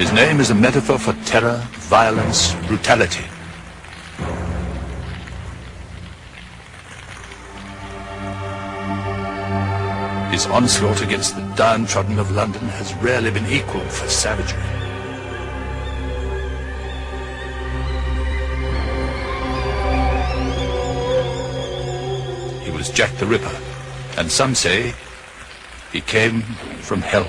His name is a metaphor for terror, violence, brutality. His onslaught against the downtrodden of London has rarely been equalled for savagery. He was Jack the Ripper, and some say he came from hell.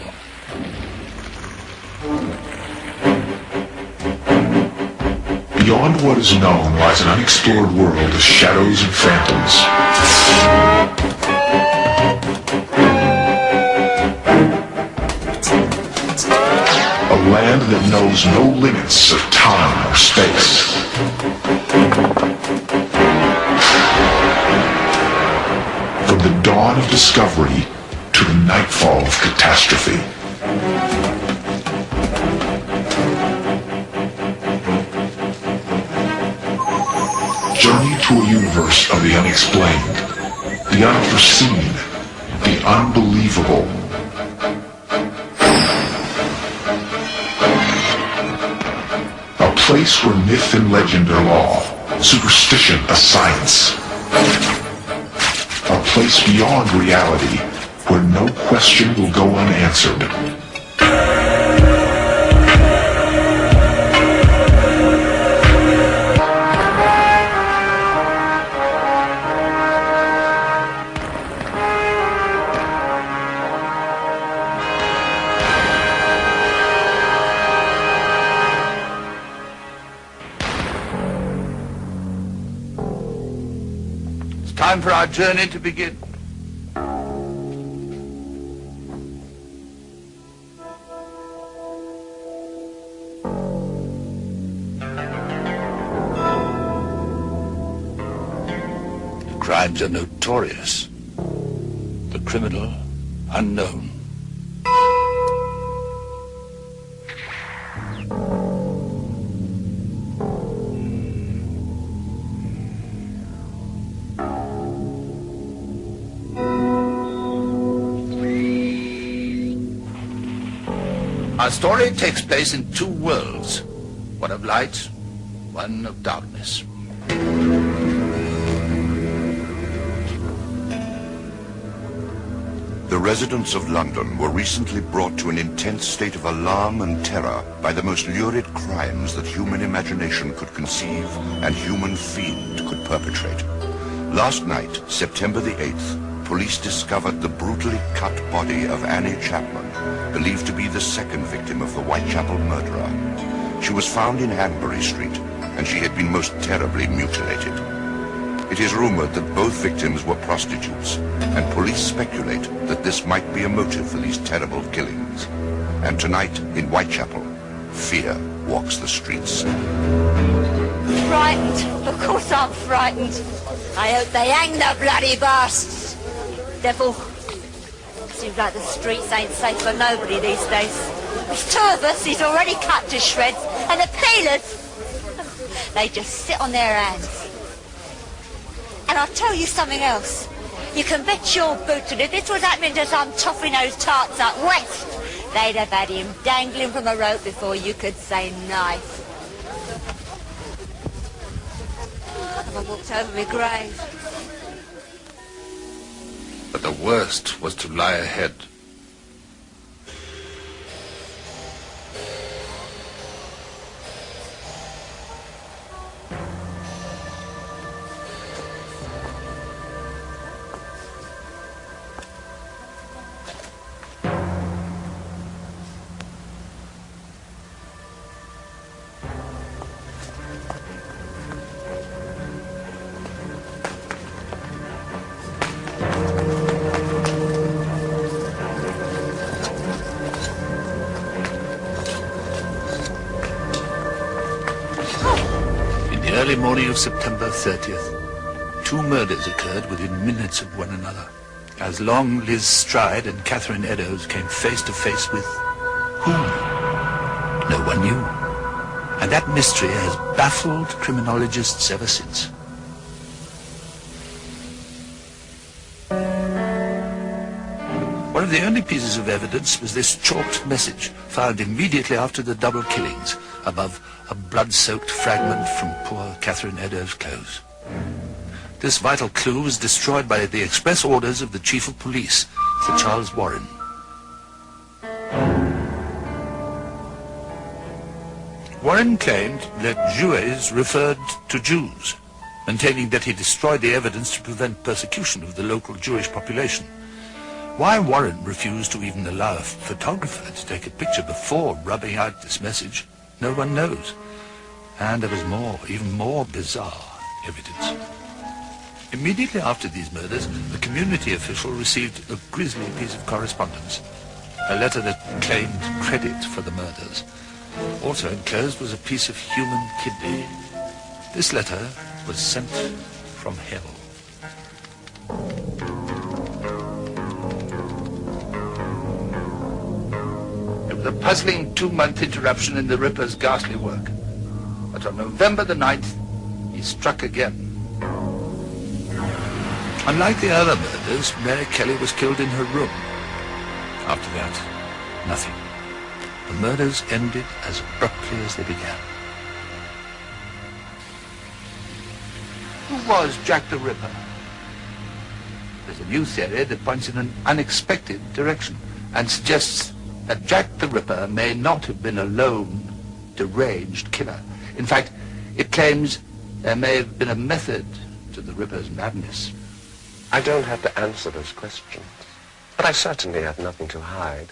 Beyond what is known lies an unexplored world of shadows and phantoms. A land that knows no limits of time or space. From the dawn of discovery to the nightfall of catastrophe. Journey to a universe of the unexplained, the unforeseen, the unbelievable. A place where myth and legend are law, superstition a science. A place beyond reality, where no question will go unanswered. Time for our journey to begin. The crimes are notorious, the criminal unknown. Our story takes place in two worlds, one of light, one of darkness. The residents of London were recently brought to an intense state of alarm and terror by the most lurid crimes that human imagination could conceive and human fiend could perpetrate. Last night, September the 8th, police discovered the brutally cut body of Annie Chapman, believed to be the second victim of the Whitechapel murderer. She was found in Hanbury Street, and she had been most terribly mutilated. It is rumored that both victims were prostitutes, and police speculate that this might be a motive for these terrible killings. And tonight, in Whitechapel, fear walks the streets. Frightened? Of course I'm frightened. I hope they hang the bloody bastards. Devil. Seems like the streets ain't safe for nobody these days. There's two of us he's already cut to shreds, and the peelers, they just sit on their hands. And I'll tell you something else. You can bet your boot that if this was happening to some toffee-nosed tarts up west, they'd have had him dangling from a rope before you could say knife. Have I walked over my grave? But the worst was to lie ahead. Early morning of September 30th, two murders occurred within minutes of one another, as Long Liz Stride and Catherine Eddowes came face to face with whom? No one knew. And that mystery has baffled criminologists ever since. One of the only pieces of evidence was this chalked message found immediately after the double killings above a blood-soaked fragment from poor Catherine Eddowes' clothes. This vital clue was destroyed by the express orders of the Chief of Police, Sir Charles Warren. Warren claimed that Jouets referred to Jews, maintaining that he destroyed the evidence to prevent persecution of the local Jewish population. Why Warren refused to even allow a photographer to take a picture before rubbing out this message, no one knows. And there was more, even more bizarre evidence. Immediately after these murders, a community official received a grisly piece of correspondence, a letter that claimed credit for the murders. Also enclosed was a piece of human kidney. This letter was sent from hell. It was a puzzling 2-month interruption in the Ripper's ghastly work. But on November the 9th, he struck again. Unlike the other murders, Mary Kelly was killed in her room. After that, nothing. The murders ended as abruptly as they began. Who was Jack the Ripper? There's a new theory that points in an unexpected direction and suggests that Jack the Ripper may not have been a lone, deranged killer. In fact, it claims there may have been a method to the Ripper's madness. I don't have to answer those questions, but I certainly had nothing to hide.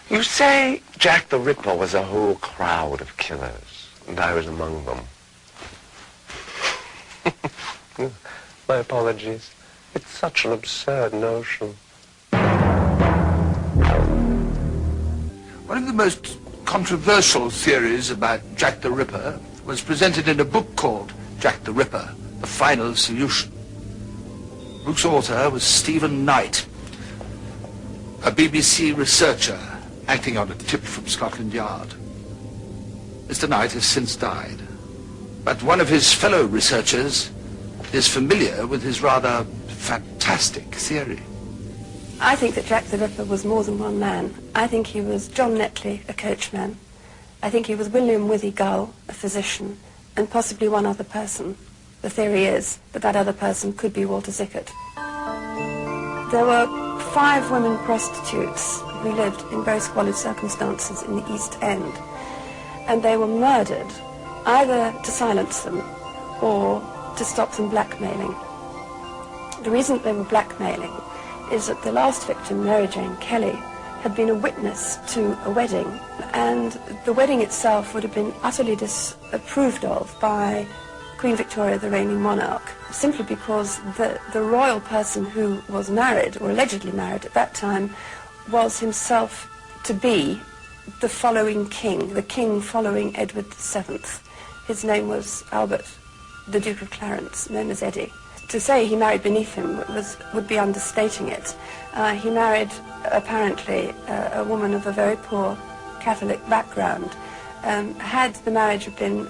You say Jack the Ripper was a whole crowd of killers, and I was among them. My apologies. It's such an absurd notion. One of the most controversial theories about Jack the Ripper was presented in a book called Jack the Ripper, The Final Solution. The book's author was Stephen Knight, a BBC researcher acting on a tip from Scotland Yard. Mr. Knight has since died, but one of his fellow researchers is familiar with his rather fantastic theory. I think that Jack the Ripper was more than one man. I think he was John Netley, a coachman. I think he was William Withy Gull, a physician, and possibly one other person. The theory is that that other person could be Walter Zickert. There were 5 women prostitutes who lived in very squalid circumstances in the East End, and they were murdered either to silence them or to stop them blackmailing. The reason they were blackmailing is that the last victim, Mary Jane Kelly, had been a witness to a wedding, and the wedding itself would have been utterly disapproved of by Queen Victoria, the reigning monarch, simply because the royal person who was married, or allegedly married at that time, was himself to be the following king, the king following Edward VII. His name was Albert, the Duke of Clarence, known as Eddie. To say he married beneath him would be understating it. He married, apparently, a woman of a very poor Catholic background. Had the marriage been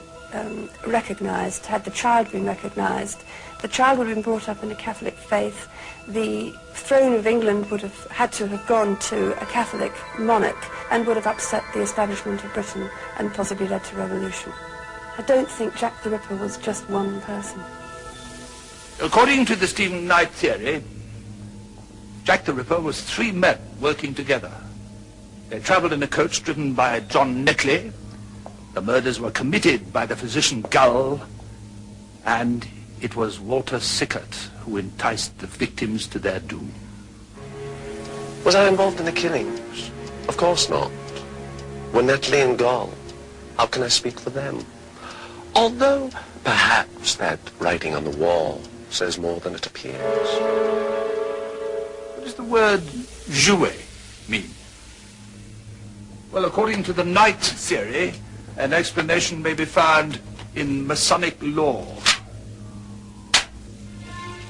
recognized, had the child been recognized, the child would have been brought up in the Catholic faith. The throne of England would have had to have gone to a Catholic monarch and would have upset the establishment of Britain and possibly led to revolution. I don't think Jack the Ripper was just one person. According to the Stephen Knight theory, Jack the Ripper was 3 men working together. They travelled in a coach driven by John Netley. The murders were committed by the physician Gull, and it was Walter Zickert who enticed the victims to their doom. Was I involved in the killings? Of course not. Were Netley and Gull? How can I speak for them? Although perhaps that writing on the wall says more than it appears. What does the word jouet mean? Well, according to the Knight theory, an explanation may be found in Masonic law.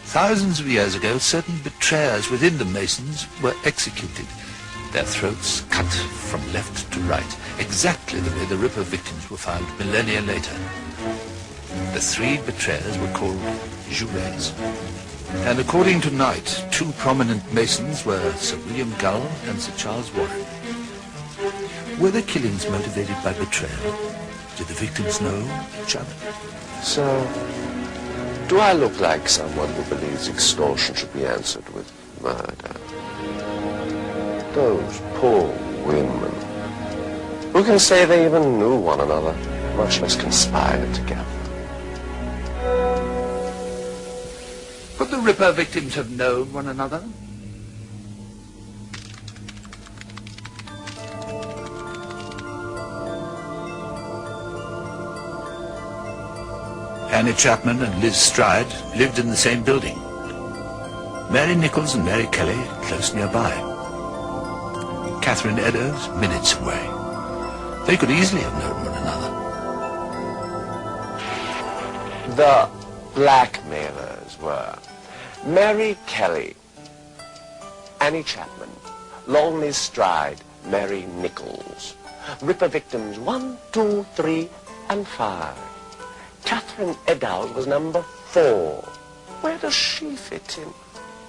Thousands of years ago, certain betrayers within the Masons were executed, their throats cut from left to right, exactly the way the Ripper victims were found millennia later. The 3 betrayers were called Jouets. And according to Knight, two prominent Masons were Sir William Gull and Sir Charles Warren. Were the killings motivated by betrayal? Did the victims know each other? So, do I look like someone who believes extortion should be answered with murder? Those poor women. Who can say they even knew one another, much less conspired together? Could the Ripper victims have known one another? Annie Chapman and Liz Stride lived in the same building. Mary Nichols and Mary Kelly close nearby. Catherine Eddowes minutes away. They could easily have known one another. The blackmailers were Mary Kelly, Annie Chapman, Long Liz Stride, Mary Nichols. Ripper victims 1, 2, 3, and 5. Catherine Eddowes was number 4. Where does she fit in?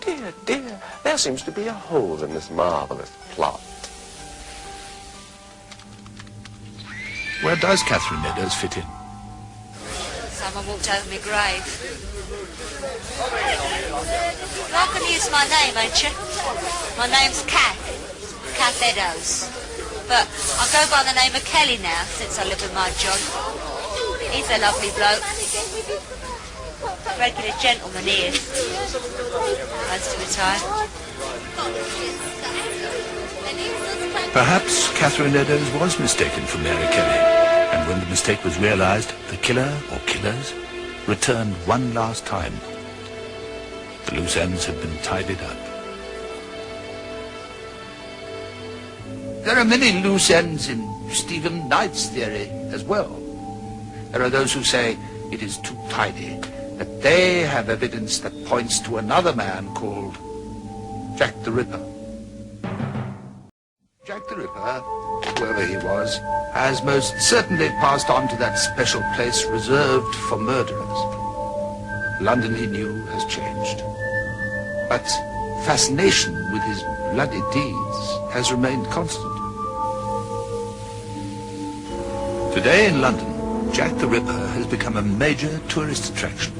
Dear, dear, there seems to be a hole in this marvelous plot. Where does Catherine Eddowes fit in? Someone walked over my grave. I can use my name, ain't you? My name's Kath Eddowes. But I go by the name of Kelly now, since I live with my John. He's a lovely bloke. Regular gentleman he is. Most of the time. Perhaps Catherine Eddowes was mistaken for Mary Kelly, and when the mistake was realized, the killer, or killers, returned one last time. The loose ends had been tidied up. There are many loose ends in Stephen Knight's theory as well. There are those who say it is too tidy, that they have evidence that points to another man called Jack the Ripper. Jack the Ripper, whoever he was, has most certainly passed on to that special place reserved for murderers. London, he knew, has changed. But fascination with his bloody deeds has remained constant. Today in London, Jack the Ripper has become a major tourist attraction.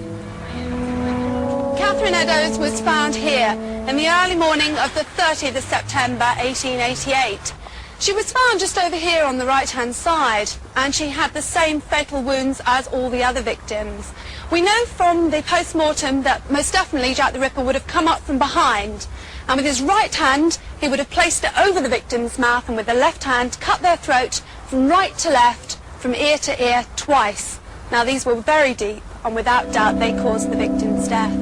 Catherine Eddowes was found here in the early morning of the 30th of September 1888. She was found just over here on the right-hand side, and she had the same fatal wounds as all the other victims. We know from the post-mortem that most definitely Jack the Ripper would have come up from behind, and with his right hand he would have placed it over the victim's mouth, and with the left hand cut their throat from right to left, from ear to ear, twice. Now these were very deep, and without doubt they caused the victim's death.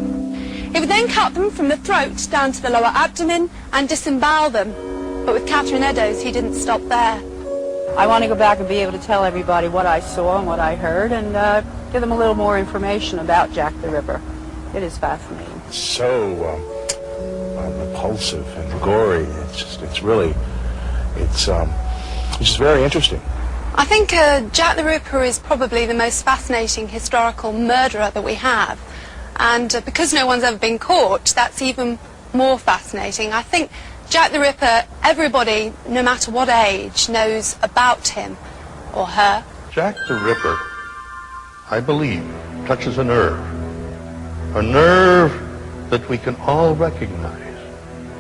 He would then cut them from the throat down to the lower abdomen and disembowel them. But with Catherine Eddowes, he didn't stop there. I want to go back and be able to tell everybody what I saw and what I heard, and give them a little more information about Jack the Ripper. It is fascinating. So repulsive and gory. It's just very interesting. I think Jack the Ripper is probably the most fascinating historical murderer that we have. And because no one's ever been caught, that's even more fascinating. I think Jack the Ripper, everybody, no matter what age, knows about him or her. Jack the Ripper, I believe, touches a nerve that we can all recognize.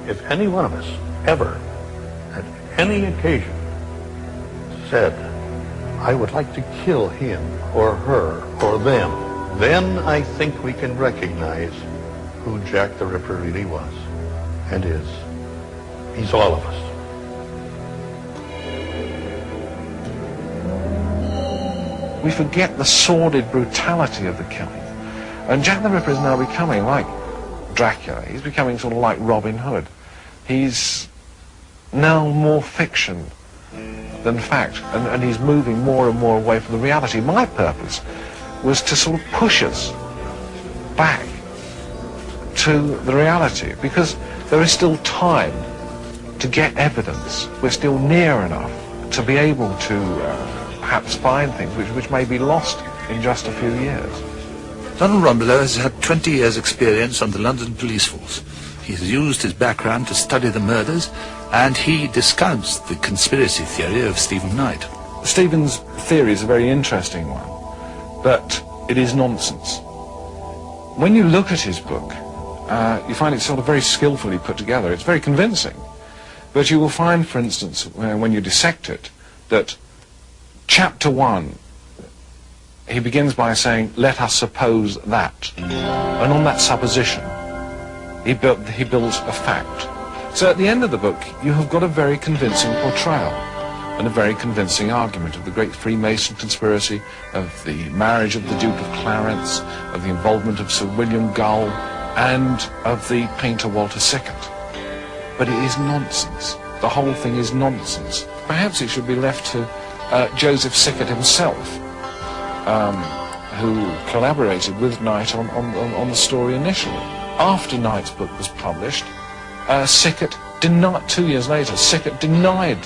If any one of us ever, at any occasion, said, I would like to kill him or her or them, then I think we can recognize who Jack the Ripper really was and is. He's all of us. We forget the sordid brutality of the killing. And Jack the Ripper is now becoming like Dracula. He's becoming sort of like Robin Hood. He's now more fiction than fact, and he's moving more and more away from the reality. My purpose was to sort of push us back to the reality, because there is still time to get evidence. We're still near enough to be able to perhaps find things which may be lost in just a few years. Donald Rumbelow has had 20 years' experience on the London police force. He has used his background to study the murders, and he discounts the conspiracy theory of Stephen Knight. Stephen's theory is a very interesting one, but it is nonsense. When you look at his book, you find it sort of very skillfully put together. It's very convincing. But you will find, for instance, when you dissect it, that chapter 1, he begins by saying, let us suppose that. And on that supposition, he builds a fact. So at the end of the book, you have got a very convincing portrayal and a very convincing argument of the great Freemason conspiracy, of the marriage of the Duke of Clarence, of the involvement of Sir William Gull, and of the painter Walter Sickert. But it is nonsense. The whole thing is nonsense. Perhaps it should be left to Joseph Sickert himself, who collaborated with Knight on the story initially. After Knight's book was published, Sickert denied, 2 years later, Sickert denied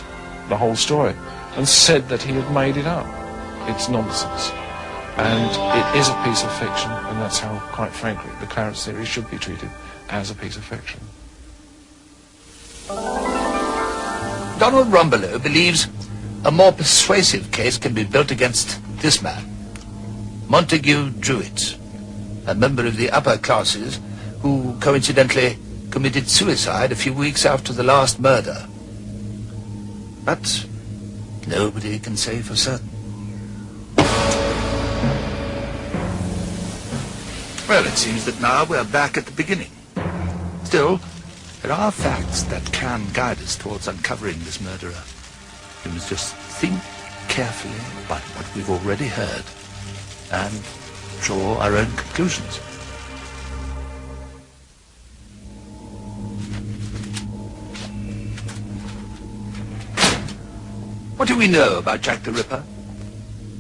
the whole story and said that he had made it up. It's nonsense. And it is a piece of fiction, and that's how, quite frankly, the Clarence theory should be treated, as a piece of fiction. Donald Rumbelow believes a more persuasive case can be built against this man, Montague Druitt, a member of the upper classes who coincidentally committed suicide a few weeks after the last murder. But nobody can say for certain. Well, it seems that now we're back at the beginning. Still, there are facts that can guide us towards uncovering this murderer. We must just think carefully about what we've already heard and draw our own conclusions. What do we know about Jack the Ripper?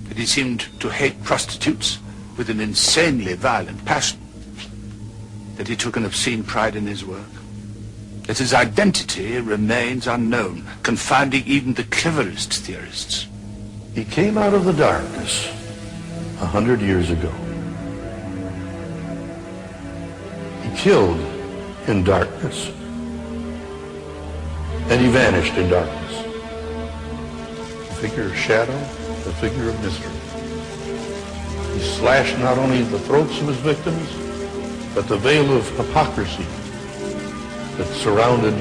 That he seemed to hate prostitutes with an insanely violent passion. That he took an obscene pride in his work. That his identity remains unknown, confounding even the cleverest theorists. He came out of the darkness 100 years ago. He killed in darkness. And he vanished in darkness. A figure of shadow, a figure of mystery. He slashed not only the throats of his victims, but the veil of hypocrisy that surrounded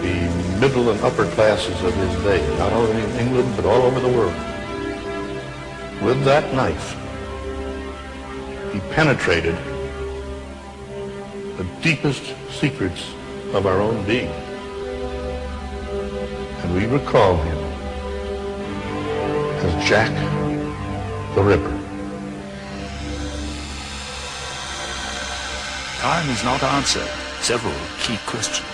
the middle and upper classes of his day, not only in England, but all over the world. With that knife, he penetrated the deepest secrets of our own being. And we recall him as Jack the Ripper. Time has not answered several key questions.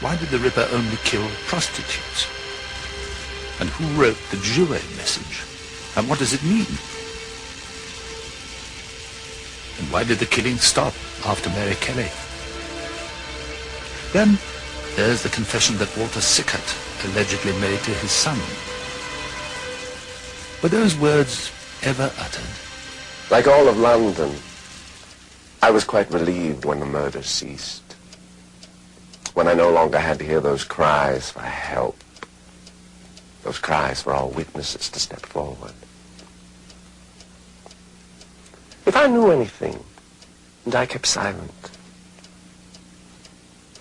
Why did the Ripper only kill prostitutes? And who wrote the Jouet message? And what does it mean? And why did the killing stop after Mary Kelly? Then there's the confession that Walter Sickert allegedly made to his son. Were those words ever uttered? Like all of London, I was quite relieved when the murder ceased. When I no longer had to hear those cries for help. Those cries for all witnesses to step forward. If I knew anything, and I kept silent,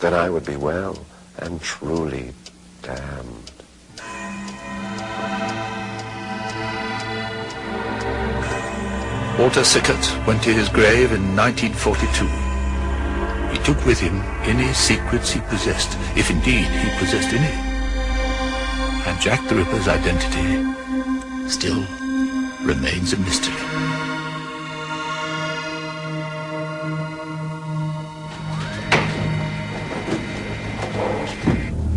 then I would be well and truly damned. Walter Sickert went to his grave in 1942. He took with him any secrets he possessed, if indeed he possessed any. And Jack the Ripper's identity still remains a mystery.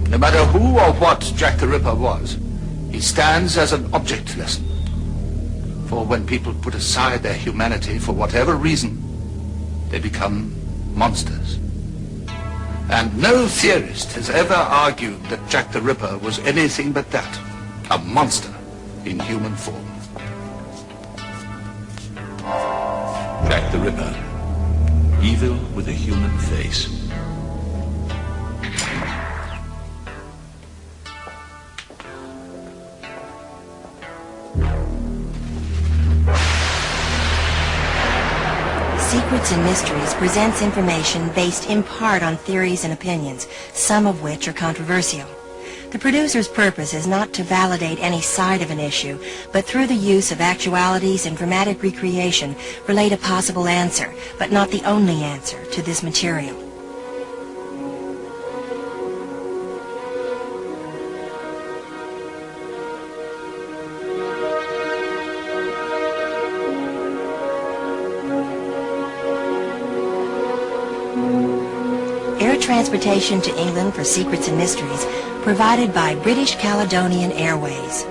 No matter who or what Jack the Ripper was, he stands as an object lesson. For when people put aside their humanity for whatever reason, they become monsters. And no theorist has ever argued that Jack the Ripper was anything but that, a monster in human form. Ripper, evil with a human face. Secrets and Mysteries presents information based in part on theories and opinions, some of which are controversial. The producer's purpose is not to validate any side of an issue, but through the use of actualities and dramatic recreation, relate a possible answer, but not the only answer, to this material. Air transportation to England for Secrets and Mysteries provided by British Caledonian Airways.